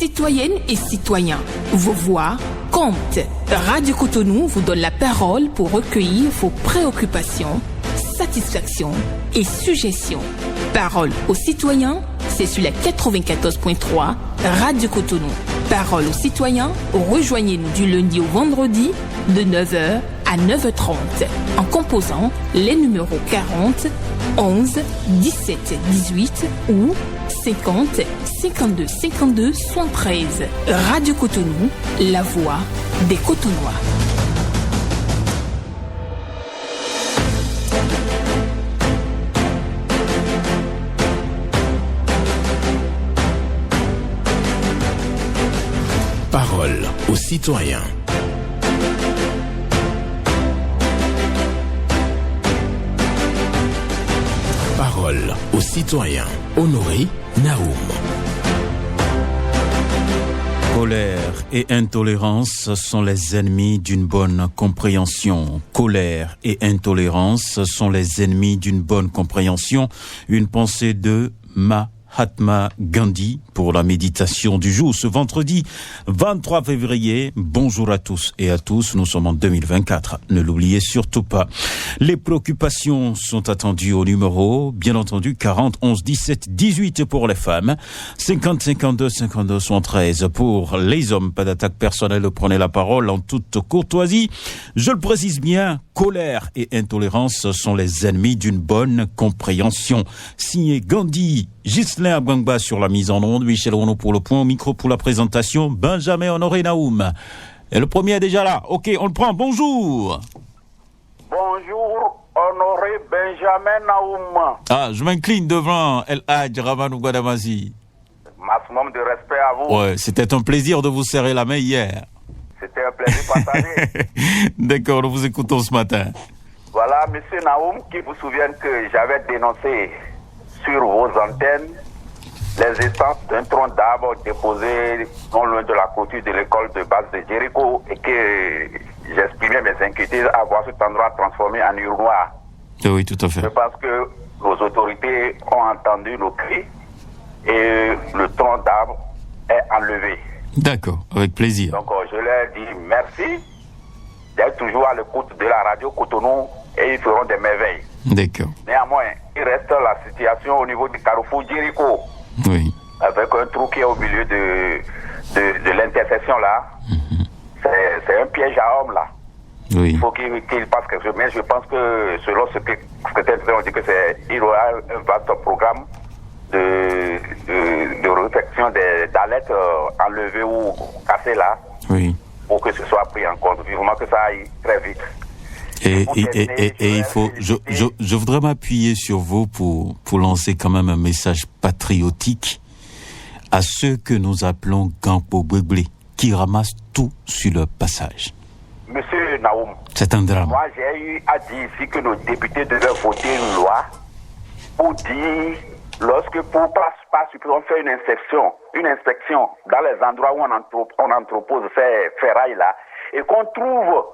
Citoyennes et citoyens, vos voix comptent. Radio Cotonou vous donne la parole pour recueillir vos préoccupations, satisfactions et suggestions. Parole aux citoyens, c'est sur la 94.3 Radio Cotonou. Parole aux citoyens, rejoignez-nous du lundi au vendredi de 9h à 9h30 en composant les numéros 40 11 17 18 ou 50 52 52 73. Radio Cotonou, la voix des Cotonois. Parole aux citoyens. Parole aux citoyens. Honoré Naoum. Colère et intolérance sont les ennemis d'une bonne compréhension. Colère et intolérance sont les ennemis d'une bonne compréhension. Une pensée de Mahatma Gandhi pour la méditation du jour ce vendredi 23 février. Bonjour à tous et à tous, nous sommes en 2024, ne l'oubliez surtout pas. Les préoccupations sont attendues au numéro, bien entendu, 40 11 17 18 pour les femmes, 50 52 52 73 pour les hommes. Pas d'attaque personnelle, prenez la parole en toute courtoisie. Je le précise bien, colère et intolérance sont les ennemis d'une bonne compréhension. Signé Gandhi, Ghislain Abgangba sur la mise en onde, Michel Renaud pour le point, au micro pour la présentation, Benjamin Honoré Naoum. Et le premier est déjà là. Ok, on le prend. Bonjour. Bonjour, Honoré Benjamin Naoum. Ah, je m'incline devant El Hadj Ramanou Guadamazi. Maximum de respect à vous. Ouais, c'était un plaisir de vous serrer la main hier. C'était un plaisir partagé. D'accord, nous vous écoutons ce matin. Voilà, monsieur Naoum, qui vous souvient que j'avais dénoncé sur vos antennes les essences d'un tronc d'arbre déposé non loin de la clôture de l'école de base de Jéricho et que j'exprimais mes inquiétudes à voir cet endroit transformé en urnoir. Oui, tout à fait. Je pense que nos autorités ont entendu nos cris et le tronc d'arbre est enlevé. D'accord, avec plaisir. Donc je leur dis merci d'être toujours à l'écoute de la radio Cotonou et ils feront des merveilles. D'accord. Néanmoins, il reste la situation au niveau du carrefour Jéricho. Oui. Avec un trou qui est au milieu de l'intersection là. Mm-hmm. C'est un piège à homme là. Oui. Il faut qu'il passe quelque chose. Mais je pense que selon ce que on dit que il y aura un vaste programme de réflexion d'alerte enlevée ou cassée là. Oui. Pour que ce soit pris en compte. Vivement que ça aille très vite. Et il faut, je voudrais m'appuyer sur vous pour lancer quand même un message patriotique à ceux que nous appelons Gampo Bweble, qui ramassent tout sur leur passage. Monsieur Naoum, c'est un drame. Moi, j'ai eu à dire ici que nos députés devaient voter une loi pour dire, lorsque pour on fait une inspection dans les endroits où on entrepose ces ferrailles là, et qu'on trouve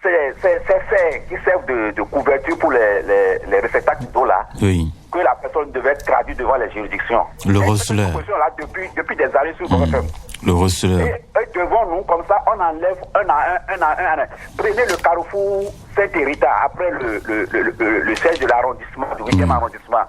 ces faits qui servent de couverture pour les réceptacles d'eau là, oui, que la personne devait être traduite devant les juridictions. Le receleur. Là depuis des années sur BFM. Le receleur. Et devant nous, comme ça, on enlève un à un. Prenez le carrefour Saint-Hérita, après le siège de l'arrondissement, du 8e arrondissement.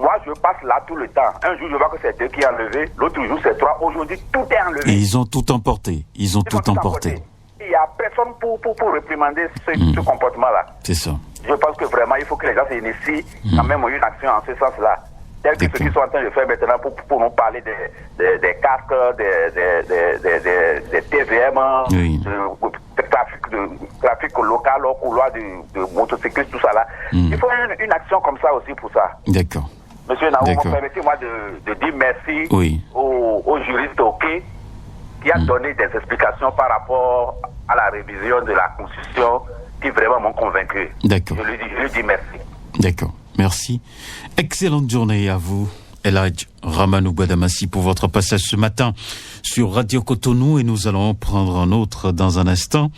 Moi, je passe là tout le temps. Un jour, je vois que c'est 2 qui est enlevé. L'autre jour, c'est 3. Aujourd'hui, tout est enlevé. Et ils ont tout emporté. Ils ont tout emporté. Il n'y a personne pour réprimander ce comportement-là. C'est ça. Je pense que vraiment, il faut que les gens s'initient quand même une action en ce sens-là. Tel que ceux qui sont en train de faire maintenant pour nous parler des casques, des TVM, oui, trafic local, au couloir de motocyclistes, tout ça là. Il faut une action comme ça aussi pour ça. D'accord. Monsieur Naoum, permettez-moi de dire merci au juriste OK qui a donné des explications par rapport à la révision de la Constitution qui vraiment m'ont convaincu. D'accord. Je lui dis merci. D'accord. Merci. Excellente journée à vous, El Hadj Ramanou Guadamazi, pour votre passage ce matin sur Radio Cotonou, et nous allons prendre un autre dans un instant.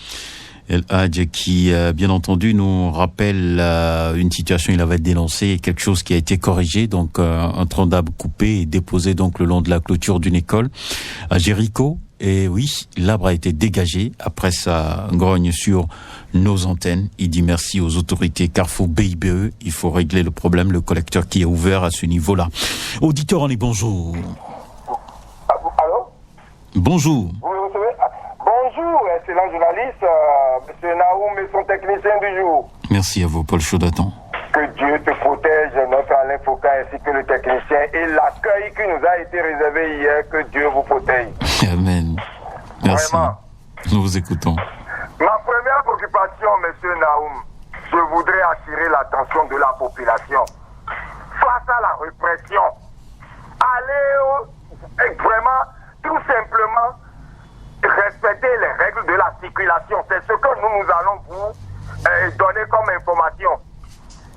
El Hadj qui, bien entendu, nous rappelle une situation, il avait dénoncé quelque chose qui a été corrigé, donc un tronc d'arbre coupé et déposé donc le long de la clôture d'une école. à Jéricho. Et oui, l'arbre a été dégagé après sa grogne sur nos antennes. Il dit merci aux autorités Carrefour BIBE. Il faut régler le problème, le collecteur qui est ouvert à ce niveau-là. Auditeur en est bonjour. Allô? Bonjour. Vous me recevez? Bonjour, excellent journaliste, M. Naoum et son technicien du jour. Merci à vous, Paul Chaudatan. Que Dieu te protège, notre Alain Foucault ainsi que le technicien et l'accueil qui nous a été réservé hier. Que Dieu vous protège. Amen. Merci. Vraiment. Nous vous écoutons. Ma première préoccupation, M. Naoum, je voudrais attirer l'attention de la population face à la répression. Allez vraiment, tout simplement, respecter les règles de la circulation. C'est ce que nous allons vous donner comme information.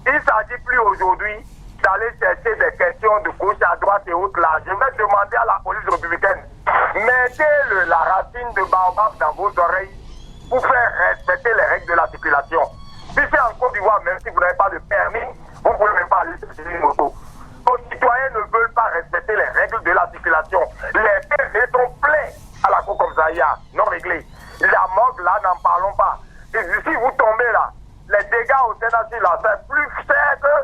Il ne s'agit plus aujourd'hui d'aller chercher des questions de gauche à droite et autres là. Je vais demander à la police républicaine, mettez la racine de baobab dans vos oreilles pour faire respecter les règles de la circulation. Si c'est en Côte d'Ivoire, même si vous n'avez pas de permis, vous ne pouvez même pas aller chercher une moto. Nos citoyens ne veulent pas respecter les règles de la circulation. Les PV sont pleins à la Cour comme Zaya, non réglés. La morgue là, n'en parlons pas. Et si vous tombez là, les dégâts au Sénat là, c'est plus cher que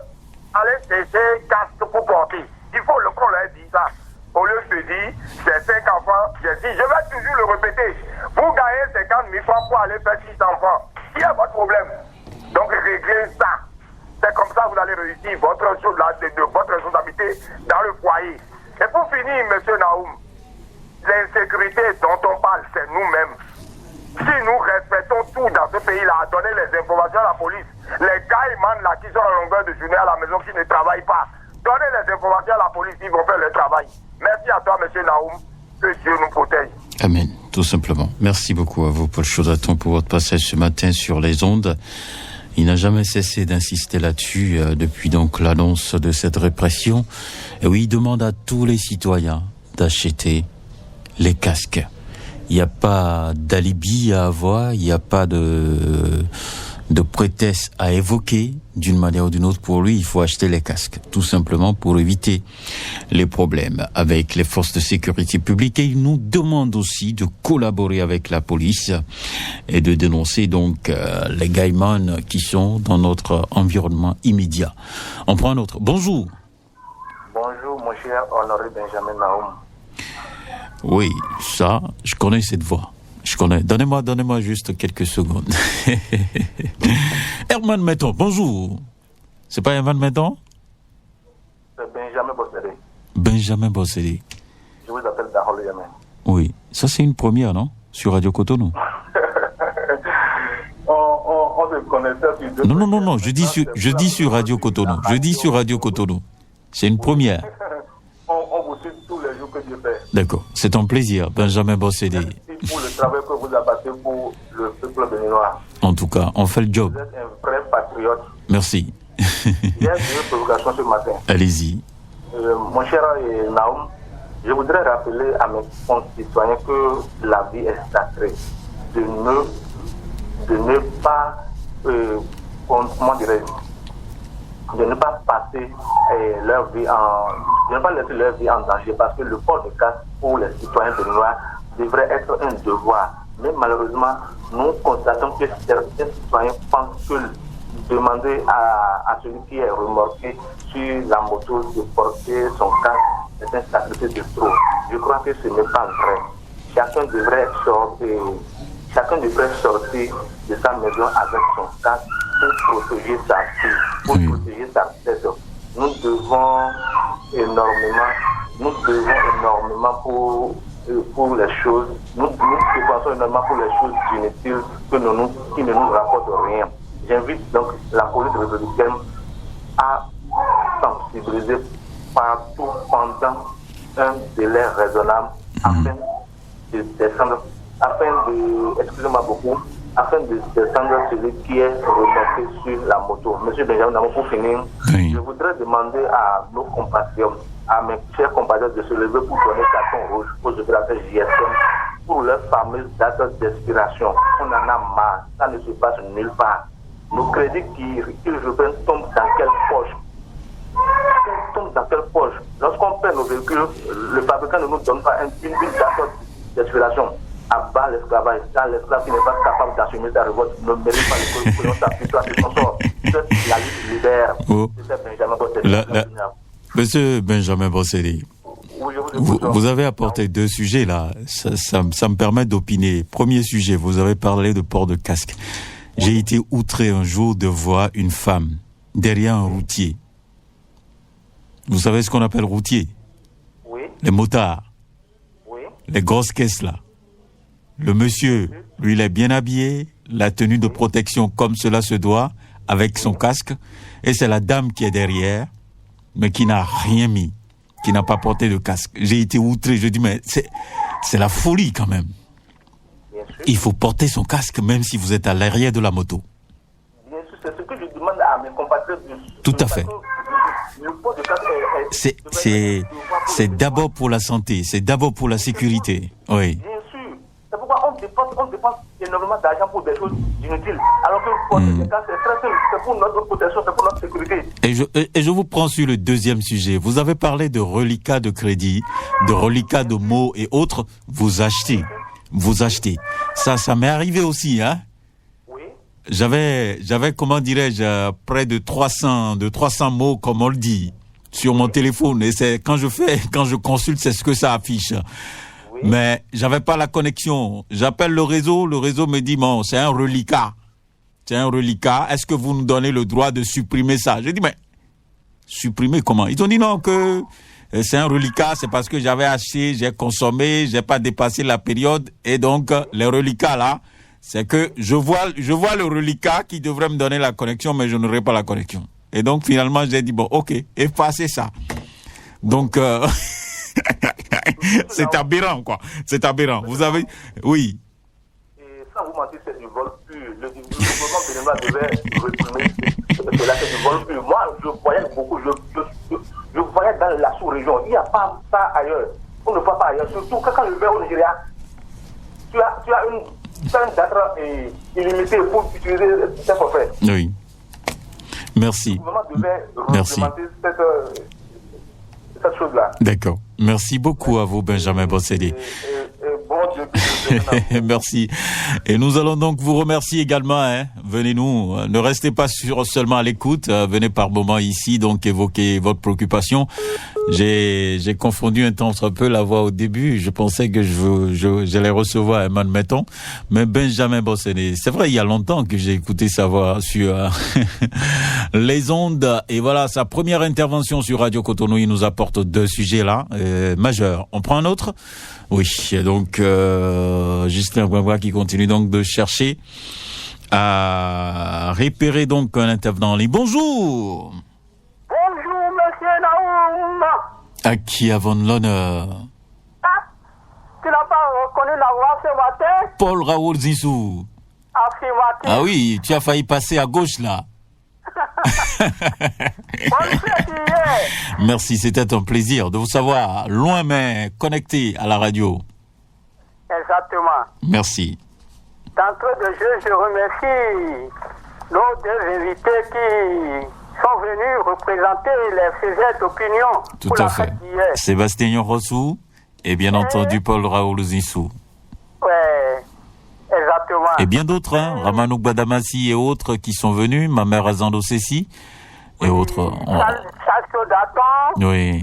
aller chercher casque pour porter. Il faut qu'on leur dise ça. Au lieu de dire, j'ai 5 enfants, j'ai dit, je vais toujours le répéter. Vous gagnez 50 000 francs pour aller faire 6 enfants. Il y a votre problème. Donc réglez ça. C'est comme ça que vous allez réussir votre responsabilité dans le foyer. Et pour finir, M. Naoum, l'insécurité dont on parle, c'est nous-mêmes. Si nous respectons tout dans ce pays-là, à donner les informations à la police, les caïmans là qui sont en longueur de journée à la maison, qui ne travaillent pas, donnez les informations à la police, ils vont faire leur travail. Merci à toi, M. Naoum. Que Dieu nous protège. Amen, tout simplement. Merci beaucoup à vous, Paul Chaudatan, pour votre passage ce matin sur les ondes. Il n'a jamais cessé d'insister là-dessus depuis donc l'annonce de cette répression. Et oui, il demande à tous les citoyens d'acheter les casques. Il n'y a pas d'alibi à avoir, il n'y a pas de prétexte à évoquer d'une manière ou d'une autre. Pour lui, il faut acheter les casques, tout simplement pour éviter les problèmes avec les forces de sécurité publique. Et il nous demande aussi de collaborer avec la police et de dénoncer donc les gaïmans qui sont dans notre environnement immédiat. On prend un autre. Bonjour. Bonjour, mon cher Honoré Benjamin Naoum. Oui, ça, je connais cette voix. Je connais. Donnez-moi juste quelques secondes. Herman Metton, bonjour. C'est pas Herman Metton? C'est Benjamin Bossélé. Benjamin Bossélé. Je vous appelle Darol Yamen. Oui, ça c'est une première, non? Sur Radio Cotonou. on se connaissait sur deux. Non, je dis sur Radio Cotonou. Je dis sur Radio Cotonou. C'est une première. On vous suit tous les jours que Dieu fait. D'accord, c'est un plaisir, Benjamin Bossélé. Merci pour le travail que vous abattez pour le peuple béninois. En tout cas, on fait le job. Vous êtes un vrai patriote. Merci. Il y a une provocation ce matin. Allez-y. Mon cher Naoum, je voudrais rappeler à mes concitoyens que la vie est sacrée. De ne pas, comment dirais-je, de ne pas passer leur vie de ne pas laisser leur vie en danger, parce que le port de casque pour les citoyens béninois devrait être un devoir. Mais malheureusement, nous constatons que certains citoyens pensent que demander à celui qui est remorqué sur la moto de porter son casque est un sacrifice de trop. Je crois que ce n'est pas vrai. Chacun devrait sortir de sa maison avec son casque pour protéger sa vie, pour protéger sa tête. Nous devons énormément pour les choses, nous dépensons énormément pour les choses inutiles qui ne nous rapportent rien. J'invite donc la police républicaine à sensibiliser partout pendant un délai raisonnable afin de descendre celui qui est remonté sur la moto. Monsieur Benjamin, pour finir, je voudrais demander à nos compatriotes, à mes chers compatriotes, de se lever pour donner carton rouge aux opérateurs GSM pour leur fameuse date d'expiration. On en a marre, ça ne se passe nulle part. Nos crédits qu'ils reprennent tombent dans quelle poche? qu'elle tombe dans quelle poche? Lorsqu'on perd nos véhicules, le fabricant ne nous donne pas une date d'expiration. À bas l'esclavage, car l'esclave qui n'est pas capable d'assumer sa révolte ne mérite pas que l'on s'applique à son sort. La lutte libère. C'est Benjamin Bossedi. Monsieur Benjamin Bossedi, vous avez apporté deux sujets là, ça me permet d'opiner. Premier sujet, vous avez parlé de port de casque. J'ai été outré un jour de voir une femme derrière un routier. Vous savez ce qu'on appelle routier? Oui. Les motards. Oui. Les grosses caisses là. Le monsieur, lui, il est bien habillé, la tenue de protection comme cela se doit, avec son casque, et c'est la dame qui est derrière, mais qui n'a rien mis, qui n'a pas porté de casque. J'ai été outré, je dis, mais c'est la folie quand même. Il faut porter son casque même si vous êtes à l'arrière de la moto. Bien sûr, c'est ce que je demande à mes compatriotes. Tout à fait. C'est d'abord pour la santé, c'est d'abord pour la sécurité. Oui. Bien sûr. C'est pourquoi on dépense énormément d'argent pour des choses inutiles. Alors que porter des casques, c'est très simple. C'est pour notre protection, c'est pour notre sécurité. Et je vous prends sur le deuxième sujet. Vous avez parlé de reliquats de crédit, de reliquats de mots et autres. Vous achetez. Ça m'est arrivé aussi, hein. Oui. J'avais, comment dirais-je, près de 300 mots, comme on le dit, sur mon téléphone. Et c'est quand je consulte, c'est ce que ça affiche. Oui. Mais j'avais pas la connexion. J'appelle le réseau me dit, bon, c'est un reliquat. Est-ce que vous nous donnez le droit de supprimer ça? J'ai dit, mais, supprimer comment? Ils ont dit non, que c'est un reliquat, c'est parce que j'avais acheté, j'ai consommé, j'ai pas dépassé la période, et donc, les reliquats là, c'est que je vois le reliquat qui devrait me donner la connexion, mais je n'aurai pas la connexion. Et donc, finalement, j'ai dit, bon, ok, effacez ça. Donc, c'est aberrant, quoi. C'est aberrant. Vous avez, oui. Et ça, vous mentez, c'est du vol pur. Le gouvernement béninois devait réprimer cela, c'est du vol pur. Moi, je voyais beaucoup, je voyais dans la sous-région. Il n'y a pas ça ailleurs. On ne voit pas ailleurs. Surtout quand je vais au Nigeria, tu as une date illimitée pour utiliser ces forfaits. Oui. Merci. Le gouvernement devait représenter cette chose-là. D'accord. Merci beaucoup à vous, Benjamin Bossedi. Merci. Et nous allons donc vous remercier également. Venez-nous, ne restez pas seulement à l'écoute. Venez par moment ici, donc évoquer votre préoccupation. J'ai confondu un temps un peu la voix au début. Je pensais que j'allais recevoir Eman Metton, mais Benjamin Bossedi. C'est vrai, il y a longtemps que j'ai écouté sa voix sur les ondes. Et voilà, sa première intervention sur Radio Cotonou. Il nous apporte deux sujets là, majeurs. On prend un autre? Oui, donc Justin Bouaboua qui continue donc de chercher à repérer donc un intervenant en ligne. Bonjour. Bonjour, monsieur Naoum. À qui avons l'honneur? Ah, tu n'as pas reconnu la voix ce matin? Paul Raoul Zissou. Affirmatif. Ah oui, tu as failli passer à gauche là. Merci, c'était un plaisir de vous savoir loin mais connecté à la radio. Exactement. Merci. D'entrée de jeu, je remercie nos deux invités qui sont venus représenter les sujets d'opinion. Tout à fait. Sébastien Rossou et bien entendu Paul Raoul Zissou. Ouais. Exactement. Et bien d'autres, Ramanou Badamassi et autres qui sont venus, ma mère Azando Sessi et autres. Oui.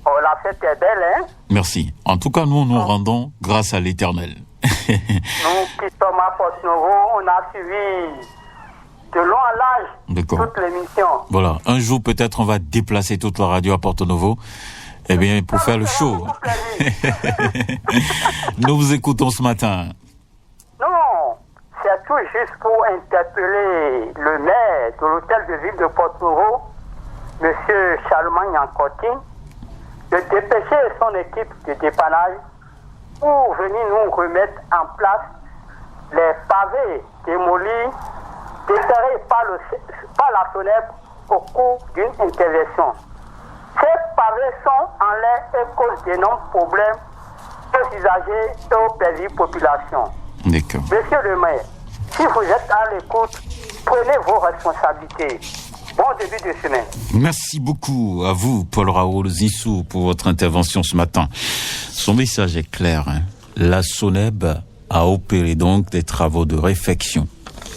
La fête est belle, hein? Merci. En tout cas, nous rendons grâce à l'Éternel. Nous qui sommes à Porto-Novo, on a suivi de long à large toute l'émission. Voilà. Un jour, peut-être, on va déplacer toute la radio à Porto-Novo. Eh bien, pour faire le show. Nous vous écoutons ce matin. Non, c'est tout juste pour interpeller le maire de l'hôtel de ville de Porto-Novo, M. Charlemagne Ancotine, de dépêcher son équipe de dépannage pour venir nous remettre en place les pavés démolis, déterrés par la fenêtre au cours d'une intervention. Ces pavés sont en l'air et causent d'énormes problèmes aux usagers et aux paisibles populations. D'accord. Monsieur le maire, si vous êtes à l'écoute, prenez vos responsabilités. Vous Bon début de semaine. Merci beaucoup à vous, Paul Raoul Zissou, pour votre intervention ce matin. Son message est clair. La SONEB a opéré donc des travaux de réfection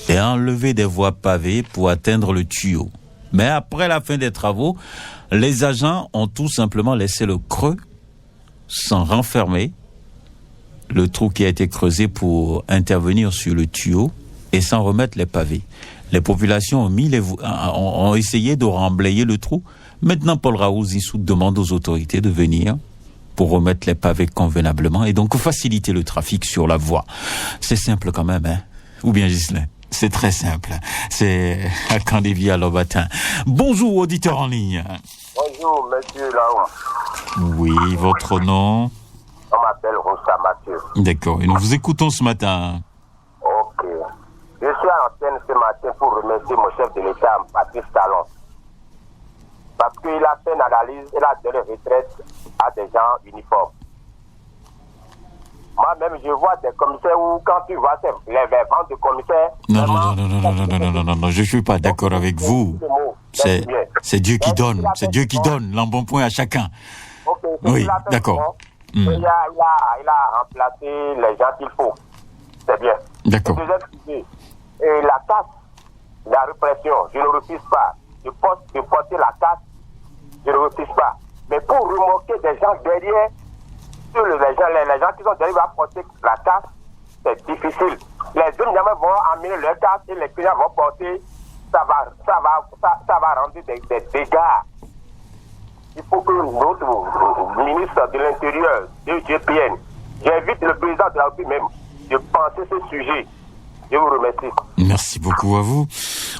et a enlevé des voies pavées pour atteindre le tuyau. Mais après la fin des travaux, les agents ont tout simplement laissé le creux sans renfermer le trou qui a été creusé pour intervenir sur le tuyau et sans remettre les pavés. Les populations ont essayé de remblayer le trou. Maintenant, Paul Raoul Zissou demande aux autorités de venir pour remettre les pavés convenablement et donc faciliter le trafic sur la voie. C'est simple quand même, hein? Ou bien, Ghislain? C'est très simple. C'est à Candévia à Lobatin. Bonjour, auditeur en ligne. Bonjour, monsieur Laon. Oui, votre nom? On m'appelle Rosa Mathieu. D'accord. Et nous vous écoutons ce matin. Ok. Je suis à l'antenne ce matin pour remercier mon chef de l'État, Patrice Talon. Parce qu'il a fait une analyse, il a donné retraite à des gens uniformes. Moi-même, je vois des commissaires où, quand tu vois les ventes de commissaires... Non, je ne suis pas d'accord avec vous. C'est Dieu qui donne. C'est Dieu qui donne l'embonpoint à chacun. Okay, oui, d'accord. Il a remplacé les gens qu'il faut. C'est bien. D'accord. Et la casse, la répression, je ne refuse pas. De porter la casse, je ne refuse pas. Mais pour remorquer des gens derrière, les gens qui sont derrière vont porter la casse, c'est difficile. Les deux vont amener leur casse et les clients vont porter, ça va rendre des dégâts. Il faut que notre ministre de l'Intérieur, de GPN, j'invite le président de la République même de penser ce sujet. Je vous remercie. Merci beaucoup à vous.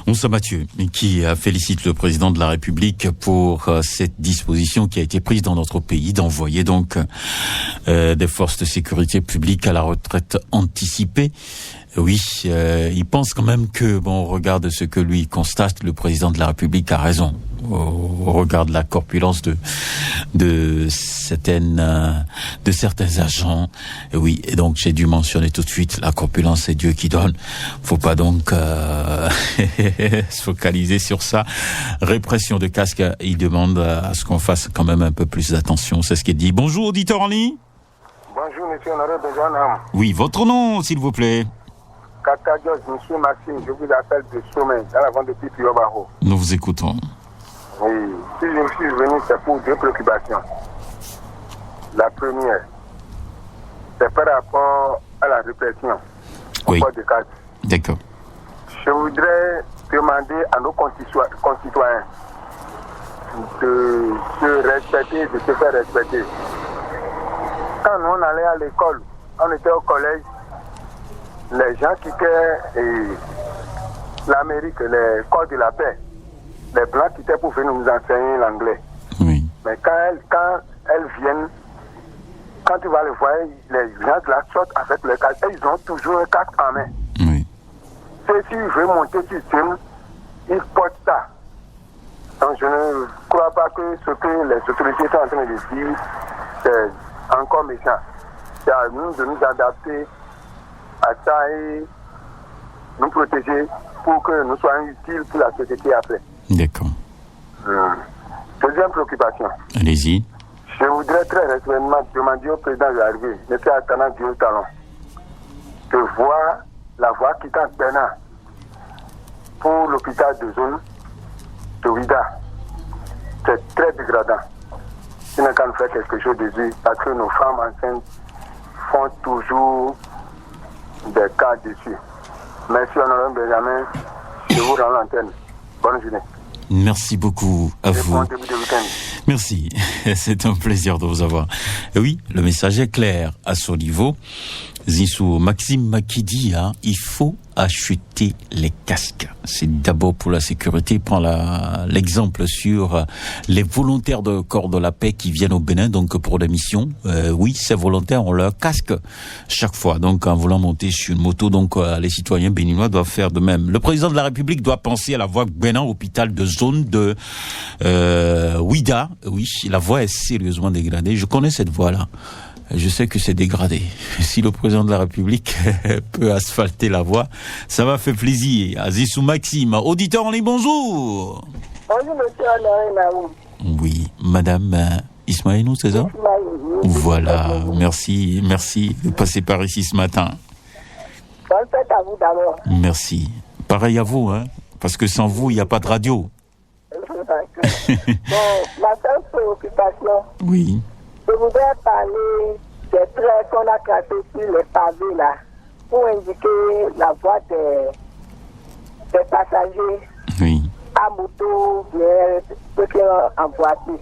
Moussa Mathieu, qui félicite le président de la République pour cette disposition qui a été prise dans notre pays d'envoyer donc des forces de sécurité publique à la retraite anticipée. Oui, il pense quand même que, au regard de ce que lui constate, le président de la République a raison. Au regard de la corpulence de certains agents. Et oui, et donc j'ai dû mentionner tout de suite, la corpulence, c'est Dieu qui donne. Faut pas donc se focaliser sur ça. Répression de casque, il demande à ce qu'on fasse quand même un peu plus d'attention. C'est ce qu'il dit. Bonjour, auditeur en ligne. Bonjour, monsieur Honoré Benjamin. Oui, votre nom, s'il vous plaît. Kaka George, monsieur Maxime, je vous appelle de Sommet, dans la vente de Pipiobaro. Nous vous écoutons. Oui, si je suis venu, c'est pour deux préoccupations. La première, c'est par rapport à la répression. Oui. Au de cadre. D'accord. Je voudrais demander à nos concitoyens de se respecter, de se faire respecter. Quand nous on allait à l'école, on était au collège, les gens quittaient l'Amérique, les corps de la paix. Les Blancs quittaient pour venir nous enseigner l'anglais. Oui. Mais quand elles viennent, quand tu vas les voir, les gens de la sortent avec le casque. Ils ont toujours un casque en main. Oui. S'ils veulent monter sur scène, ils portent ça. Donc je ne crois pas que ce que les autorités sont en train de dire, c'est encore méchant. C'est à nous de nous adapter à ça et nous protéger pour que nous soyons utiles pour la société après. D'accord. Deuxième préoccupation. Allez-y. Je voudrais très respectueusement demander au président de l'arrivée, M. Atana Dieu-Talon, de voir la voie quittant Bénin pour l'hôpital de zone de Ouida. C'est très dégradant. Il n'a qu'à nous faire quelque chose de lui, parce que nos femmes enceintes font toujours des cas dessus. Merci, honorable Benjamin. Je vous rends l'antenne. Bonne journée. Merci beaucoup à vous. Bon début de week-end. Merci, c'est un plaisir de vous avoir. Et oui, le message est clair à son niveau. Zissou, Maxime Makidi, il faut acheter les casques. C'est d'abord pour la sécurité. Il prend l'exemple sur les volontaires de corps de la paix qui viennent au Bénin, donc pour des missions. Oui, ces volontaires ont leur casque chaque fois. Donc, en voulant monter sur une moto, donc les citoyens béninois doivent faire de même. Le président de la République doit penser à la voie Bénin, hôpital de zone de Ouida. Oui, la voie est sérieusement dégradée. Je connais cette voie-là. Je sais que c'est dégradé. Si le président de la République peut asphalter la voie, ça m'a fait plaisir. Zissou Maxime, auditeur en ligne, bonjour. Bonjour, monsieur Honoré Naou. Oui, madame Ismaïnou, c'est ça? Voilà, merci de passer par ici ce matin. Bonne fête à vous d'abord. Merci. Pareil à vous, hein, parce que sans vous, il n'y a pas de radio. Bon, ma seule préoccupation, Oui. je voudrais parler des traits qu'on a tracés sur les pavés là, pour indiquer la voie des passagers Oui. à moto, bien, ceux qui sont en voiture.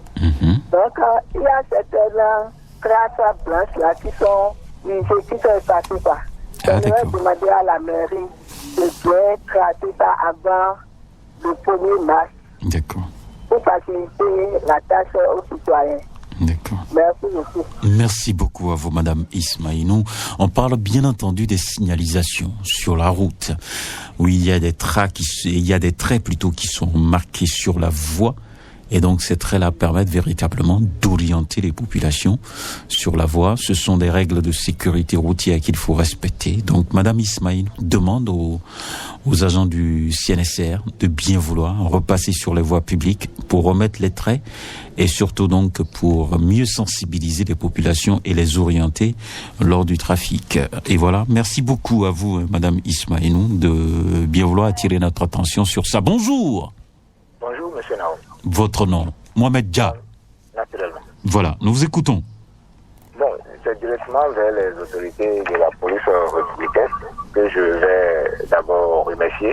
Donc, il y a certaines traces blanches là qui sont effacées, quoi. Je vais demander à la mairie de bien tracer ça avant le 1er mars. D'accord. Pour faciliter la tâche aux citoyens. D'accord. Merci beaucoup. Merci beaucoup à vous, madame Ismaïnou. On parle bien entendu des signalisations sur la route, où il y a des traits qui sont marqués sur la voie. Et donc, ces traits-là permettent véritablement d'orienter les populations sur la voie. Ce sont des règles de sécurité routière qu'il faut respecter. Donc, madame Ismaïl demande aux agents du CNSR de bien vouloir repasser sur les voies publiques pour remettre les traits et surtout donc pour mieux sensibiliser les populations et les orienter lors du trafic. Et voilà. Merci beaucoup à vous, madame Ismaïl, de bien vouloir attirer notre attention sur ça. Bonjour. Bonjour, monsieur Nao. Votre nom? Mohamed Dia. Naturellement. Voilà, nous vous écoutons. Bon, c'est directement vers les autorités de la police républicaine que je vais d'abord remercier.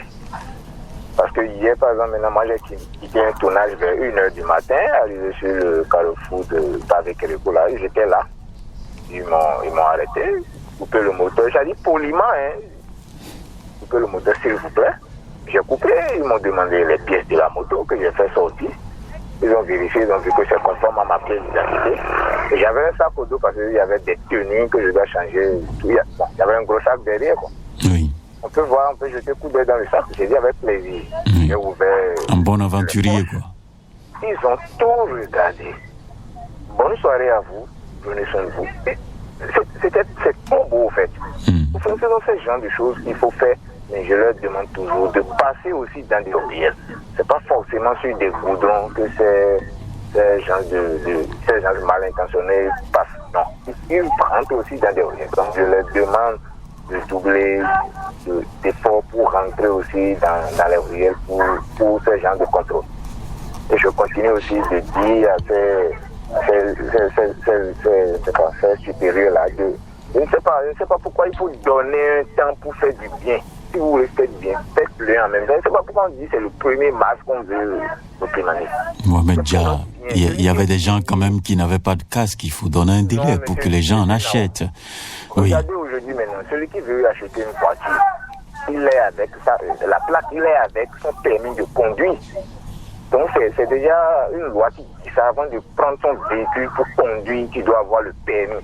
Parce que hier, par exemple, maintenant, moi j'ai quitté un tournage vers 1h du matin, arrivé sur le carrefour de Pavé-Kéréko, là, j'étais là. Ils m'ont arrêté, coupé le moteur. J'ai dit poliment, coupé le moteur s'il vous plaît. J'ai coupé, ils m'ont demandé les pièces de la moto que j'ai fait sortir. Ils ont vérifié, ils ont vu que c'est conforme à ma pièce d'identité. Et j'avais un sac au dos parce qu'il y avait des tenues que je dois changer. Bon, il y avait un gros sac derrière, quoi. Oui. On peut voir, on peut jeter coup d'œil dans le sac. J'ai dit avec plaisir. Oui. J'ai ouvert. Un bon aventurier, quoi. Ils ont tout regardé. Bonne soirée à vous. Prenez soin de vous. C'est trop beau, en fait. Vous faites ce genre de choses qu'il faut faire. Mais je leur demande toujours de passer aussi dans des ruelles. C'est pas forcément sur des goudrons que ces gens de mal intentionnés passent. Non. Ils rentrent aussi dans des ruelles. Donc je leur demande de doubler d'efforts pour rentrer aussi dans les ruelles pour ce genre de contrôle. Et je continue aussi de dire à ces supérieurs-là je ne sais pas pourquoi il faut donner un temps pour faire du bien. Si vous voulez faire du bien, faites-le en même temps. Je ne sais pas pourquoi on dit que c'est le 1er mars qu'on veut réprimander. Mohamed Dia, il y avait des gens quand même qui n'avaient pas de casque. Il faut donner un délai pour que les gens en achètent. Oui. Regardez aujourd'hui maintenant, celui qui veut acheter une voiture, il est avec la plaque, il est avec son permis de conduire. Donc c'est déjà une loi qui dit ça avant de prendre son véhicule pour conduire, qui doit avoir le permis.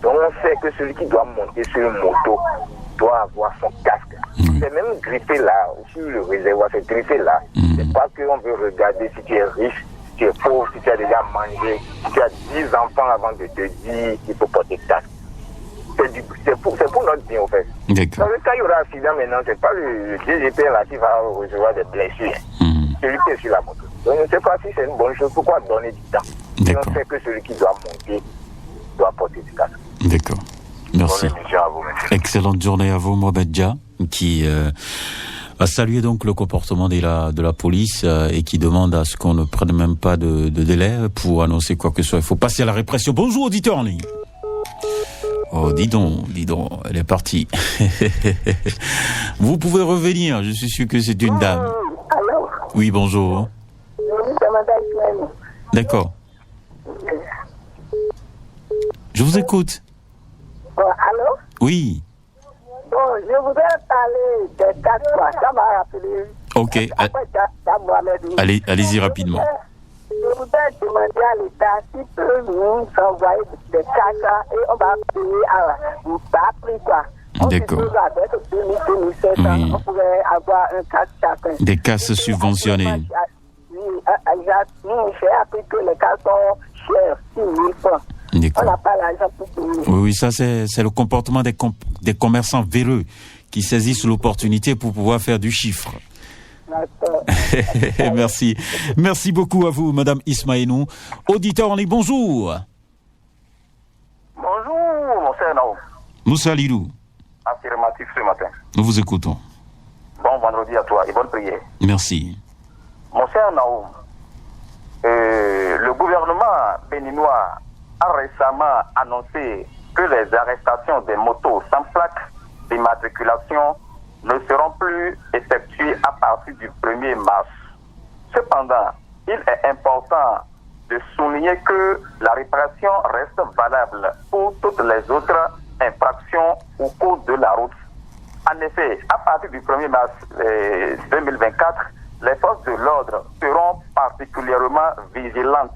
Donc on sait que celui qui doit monter sur une moto doit avoir son casque. C'est même griffé là, sur le réservoir, c'est griffé là. C'est pas qu'on veut regarder si tu es riche, si tu es pauvre, si tu as déjà mangé, si tu as 10 enfants avant de te dire qu'il faut porter casque. C'est pour notre bien, en fait. D'accord. Quand il y aura un accident maintenant, c'est pas le DGP là qui va recevoir des blessures. Celui qui est sur la moto. Donc je ne sais pas si c'est une bonne chose. Pourquoi donner du temps? Si on sait que celui qui doit monter doit porter du casque. D'accord. Merci. Bonne émission à vous, monsieur. Excellente journée à vous, Mohamed Dia, qui a salué donc le comportement de la police et qui demande à ce qu'on ne prenne même pas de délai pour annoncer quoi que ce soit. Il faut passer à la répression. Bonjour, auditeur en ligne. Oh, dis donc, elle est partie. Vous pouvez revenir, je suis sûr que c'est une dame. Allô? Oui, bonjour. Oui, c'est madame Ismaël. D'accord. Je vous écoute. Bon, allô? Oui. Bon, je voudrais parler des casques, quoi. Ça m'a rappelé. Ok. Allez-y rapidement. Je voudrais demander à l'État s'il peut nous envoyer des casques et on va payer à prix, quoi. D'accord. Avec 2000, on pourrait avoir un casque chacun. Des casques subventionnés. Oui, j'ai appris que les casques sont chers, 6 000 francs. D'accord. On n'a pas l'argent pour payer. Oui, ça c'est le comportement des commerçants véreux qui saisissent l'opportunité pour pouvoir faire du chiffre. D'accord. Merci. Merci beaucoup à vous, Madame Ismaïnou. Auditeur en ligne, bonjour. Bonjour, mon cher Naoum. Moussa Lidou. Affirmatif ce matin. Nous vous écoutons. Bon vendredi à toi et bonne prière. Merci. Mon cher Naoum, le gouvernement béninois a récemment annoncé que les arrestations des motos sans plaque d'immatriculation ne seront plus effectuées à partir du 1er mars. Cependant, il est important de souligner que la répression reste valable pour toutes les autres infractions au cours de la route. En effet, à partir du 1er mars 2024, les forces de l'ordre seront particulièrement vigilantes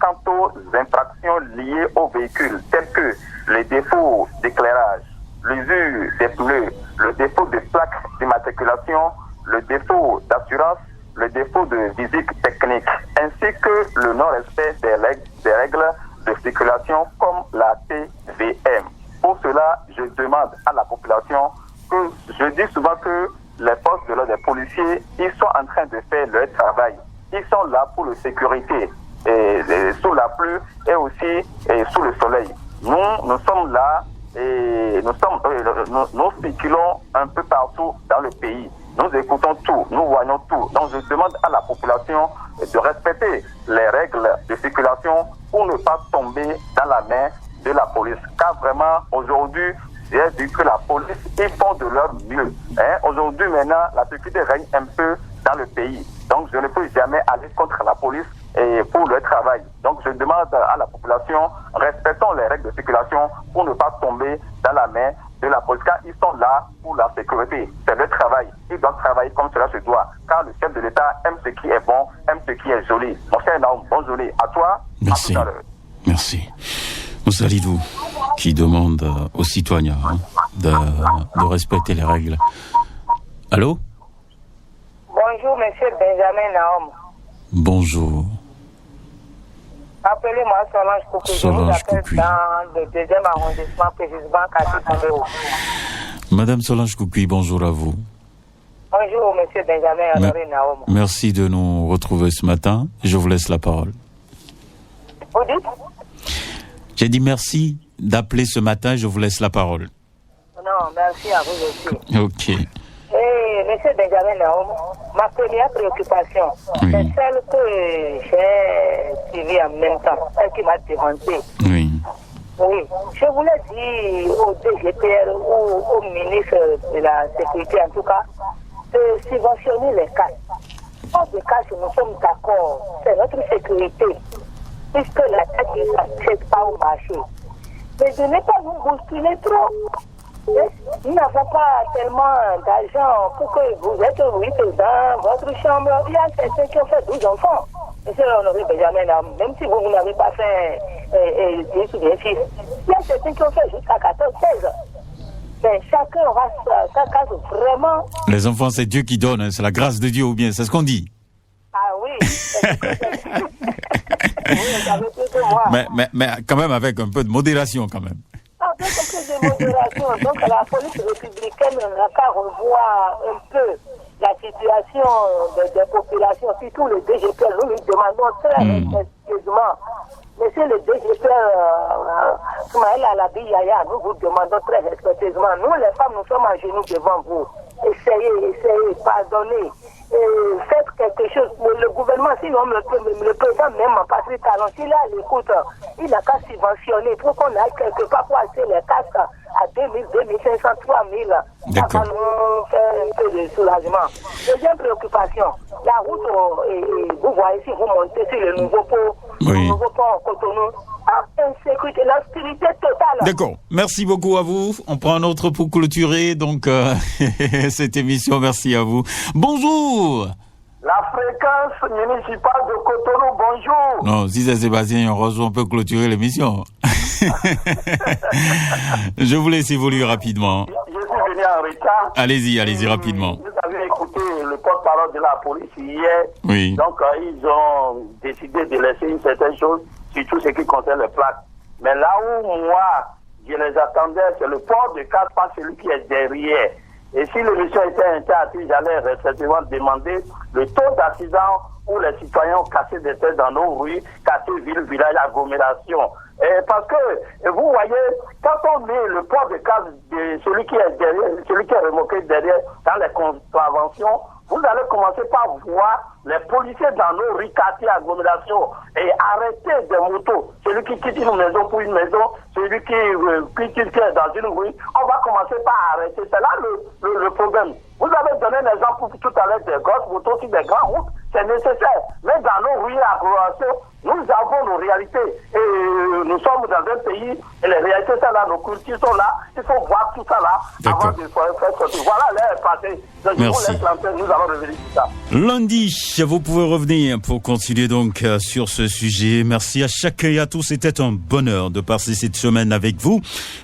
quant aux infractions liées aux véhicules, telles que les défauts d'éclairage, l'usure des pneus, le défaut de plaque d'immatriculation, le défaut d'assurance, le défaut de visite technique, ainsi que le non-respect des règles de circulation comme la TVM. Pour cela, je demande à la population que je dis souvent que les forces de l'ordre, les policiers, ils sont en train de faire leur travail. Ils sont là pour la sécurité, et sous la pluie et aussi sous le soleil. Nous sommes là et nous circulons un peu partout dans le pays. Nous écoutons tout, nous voyons tout. Donc je demande à la population de respecter les règles de circulation pour ne pas tomber dans la main de la police. Car vraiment, aujourd'hui, j'ai dit que la police, ils font de leur mieux. Aujourd'hui, maintenant, la sécurité règne un peu dans le pays. Donc, je ne peux jamais aller contre la police et pour le travail. Donc, je demande à la population, respectons les règles de circulation pour ne pas tomber dans la main de la police. Car ils sont là pour la sécurité. C'est le travail. Ils doivent travailler comme cela se doit. Car le chef de l'État aime ce qui est bon, aime ce qui est joli. Mon cher Naoum, bonne journée. À toi. Merci. À tout à l'heure. Merci. Moussa Lidou, qui demande aux citoyens de respecter les règles. Allô? Bonjour, monsieur Benjamin Naoum. Bonjour. Appelez-moi Solange Koukoui. Je vous appelle Koukoui. dans le 2e arrondissement, précisément Kassi-Kondéo. Madame Solange Koukoui, bonjour à vous. Bonjour, monsieur Benjamin Honoré Naoum. Merci de nous retrouver ce matin. Je vous laisse la parole. Vous dites? J'ai dit merci d'appeler ce matin. Je vous laisse la parole. Non, merci à vous aussi. Ok. Et monsieur Benjamin Naoum, ma première préoccupation, Oui. c'est celle que j'ai suivie en même temps, celle qui m'a dérangé. Oui. Oui, je voulais dire au DGPR ou au ministre de la Sécurité, en tout cas, de subventionner les casques. Hors de casques, nous sommes d'accord, c'est notre sécurité, puisque la tête ne s'achète pas au marché. Mais de ne pas nous bousculer trop. Nous n'avons pas tellement d'argent pour que vous êtes 8 dans votre chambre. Il y a certains qui ont fait 12 enfants. Monsieur Honoré Benjamin, même si vous n'avez pas fait 10 ou 10 fils, il y a certains qui ont fait jusqu'à 14, 16. Mais chacun aura sa case vraiment. Les enfants, c'est Dieu qui donne. Hein. C'est la grâce de Dieu ou bien, c'est ce qu'on dit. Ah oui. Oui, vous avez plus que moi. Mais quand même avec un peu de modération quand même. Avec un peu de modération. Donc la police républicaine n'a qu'à revoir un peu la situation des populations, surtout le DGPR. Nous lui demandons très respectueusement, monsieur le DGPR Soumaël Alabi Yaya, nous vous demandons très respectueusement, nous les femmes, nous sommes à genoux devant vous. Essayez, pardonnez. Faites quelque chose. Le gouvernement, sinon le président même, Patrick Talon, s'il est à l'écoute, il n'a qu'à subventionner pour qu'on aille quelque part pour acheter les casques à 2000, 2500, 3000. Ça va nous faire un peu de soulagement. Deuxième préoccupation, la route, vous voyez si vous montez sur le nouveau pont, le nouveau pont Cotonou, insécurité, l'insécurité totale. D'accord. Merci beaucoup à vous. On prend un autre pour clôturer donc cette émission. Merci à vous. Bonjour. La fréquence municipale de Cotonou, bonjour. Non, si c'est Sébastien, on peut clôturer l'émission. Je vous laisse évoluer rapidement. Je suis venu en retard. Allez-y rapidement. Vous avez écouté le porte-parole de la police hier. Oui. Donc, ils ont décidé de laisser une certaine chose, surtout ce qui concerne les plaques. Mais là où moi, je les attendais, c'est le port de casque, pas celui qui est derrière. Et si l'émission était interdite, j'allais respectivement demander le taux d'accident où les citoyens ont cassé des têtes dans nos rues, cassé villes, villages, agglomérations. Parce que, vous voyez, quand on met le poids de casque de celui qui est derrière, celui qui est remorqué derrière dans les contraventions, vous allez commencer par voir les policiers dans nos rues, quartiers, agglomérations et arrêter des motos. Celui qui quitte une maison pour une maison, celui qui est dans une rue, on va commencer par arrêter. C'est là le problème. Vous avez donné l'exemple tout à l'heure des grosses motos sur des grandes routes, c'est nécessaire. Mais dans nos rues et agglomérations, nous avons nos réalités. Et nous sommes dans un pays, et les réalités sont là, nos cultures sont là. Il faut voir tout ça là avant de faire sortir. Voilà l'air passé. Merci. Nous allons revenir sur ça. Lundi, vous pouvez revenir pour continuer donc sur ce sujet. Merci à chacun et à tous. C'était un bonheur de passer cette semaine avec vous.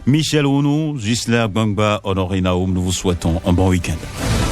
Michel Ounou, Gisler Gbangba, Honoré Naoum, nous vous souhaitons un bon week-end.